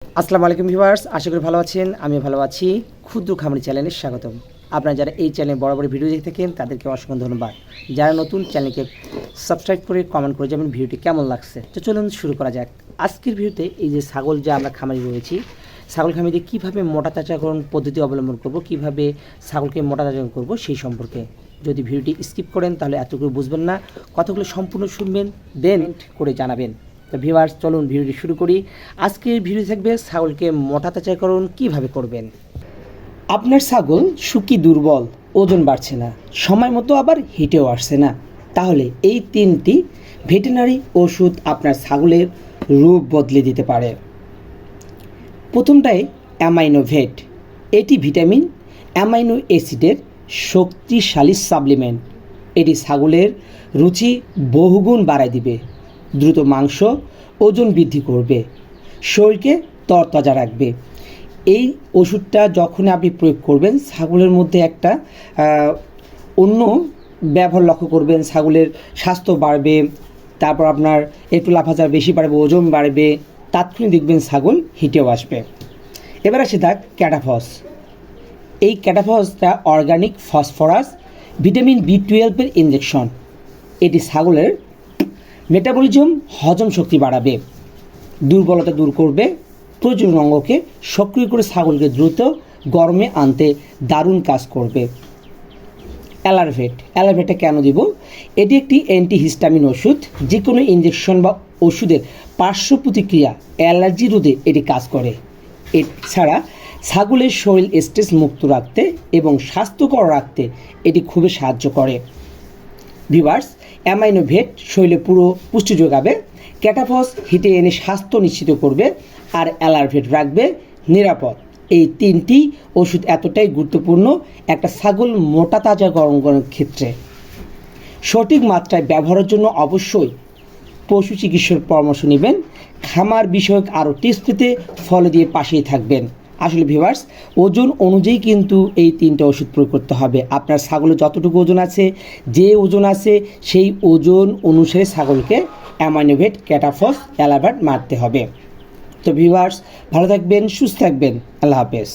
আসসালামু আলাইকুম ভিউয়ার্স, আশা করি ভালো আছেন। আমি ভালো আছি। ক্ষুদ্র খামারি চ্যানেলে স্বাগতম। আপনারা যারা এই চ্যানেলে বড় বড় ভিডিও দেখে থাকেন তাদেরকে অসংখ্য ধন্যবাদ। যারা নতুন চ্যানেলকে সাবস্ক্রাইব করে কমেন্ট করে যাবেন ভিডিওটি কেমন লাগছে। তো চলুন শুরু করা যাক। আজকের ভিডিওতে এই যে ছাগল যে আমরা খামারি রয়েছি, ছাগল খামারিতে কীভাবে মোটা তাজাকরণ পদ্ধতি অবলম্বন করব, কীভাবে ছাগলকে মোটা তাজাকরণ করব সেই সম্পর্কে। যদি ভিডিওটি স্কিপ করেন তাহলে এতটুকু বুঝবেন না, কথাগুলো সম্পূর্ণ শুনবেন দেন করে জানাবেন। তো ভিউয়ার্স চলুন ভিডিওটি শুরু করি। আজকের ভিডিও থাকবে ছাগলকে মোটা তাজাকরণ কীভাবে করবেন। আপনার ছাগল শুকিয়ে দুর্বল, ওজন বাড়ছে না, সময় মতো আবার হিটেও আসছে না, তাহলে এই তিনটি ভেটেরিনারি ওষুধ আপনার ছাগলের রূপ বদলে দিতে পারে। প্রথমটাই অ্যামাইনোভেট। এটি ভিটামিন অ্যামাইনো অ্যাসিডের শক্তিশালী সাপ্লিমেন্ট। এটি ছাগলের রুচি বহুগুণ বাড়ায় দিবে, দ্রুত মাংস ওজন বৃদ্ধি করবে, শরীরকে তরতাজা রাখবে। এই ওষুধটা যখন আপনি প্রয়োগ করবেন ছাগলের মধ্যে একটা অন্য ব্যবহার লক্ষ্য করবেন। ছাগলের স্বাস্থ্য বাড়বে, তারপর আপনার একটু লাফাচার বেশি বাড়বে, ওজন বাড়বে, তাৎক্ষণিক দেখবেন ছাগল হিটেও আসবে। এবার আসে থাক ক্যাটাফস। এই ক্যাটাফসটা organic phosphorus vitamin B12 injection. এটি ছাগলের মেটাবলিজম হজম শক্তি বাড়াবে, দুর্বলতা দূর করবে, প্রজনন অঙ্গকে সক্রিয় করে ছাগলকে দ্রুত গরমে আনতে দারুণ কাজ করবে। অ্যালারভেটটা কেন দিব? এটি একটি অ্যান্টিহিস্টামিন ওষুধ। যে কোনো ইনজেকশন বা ওষুধের পার্শ্ব প্রতিক্রিয়া অ্যালার্জি রোধে এটি কাজ করে। এছাড়া ছাগলের শরীর স্ট্রেস মুক্ত রাখতে এবং স্বাস্থ্যকর রাখতে এটি খুবই সাহায্য করে। ভিউয়ার্স, অ্যামাইনোভেট শরীরে পুরো পুষ্টি যোগাবে, ক্যাটাফস হিটে এনে স্বাস্থ্য নিশ্চিত করবে, আর অ্যালারভেট রাখবে নিরাপদ। এই তিনটি ওষুধ এতটাই গুরুত্বপূর্ণ একটা ছাগল মোটা তাজাকরণ করার ক্ষেত্রে। সঠিক মাত্রায় ব্যবহারের জন্য অবশ্যই পশু চিকিৎসকের পরামর্শ নেবেন। খামার বিষয়ক আরও টিপস পেতে ফলো দিয়ে পাশেই থাকবেন। আসলে ভিউয়ার্স, ওজন অনুযায়ী কিন্তু এই তিনটা ওষুধ প্রয়োগ করতে হবে। আপনার ছাগলের যতটুকু ওজন আছে, যে ওজন আছে সেই ওজন অনুসারে ছাগলকে অ্যামাইনোভেট, ক্যাটাফস, অ্যালারভেট মারতে হবে। তো ভিউয়ার্স, ভালো থাকবেন, সুস্থ থাকবেন। আল্লাহ হাফেজ।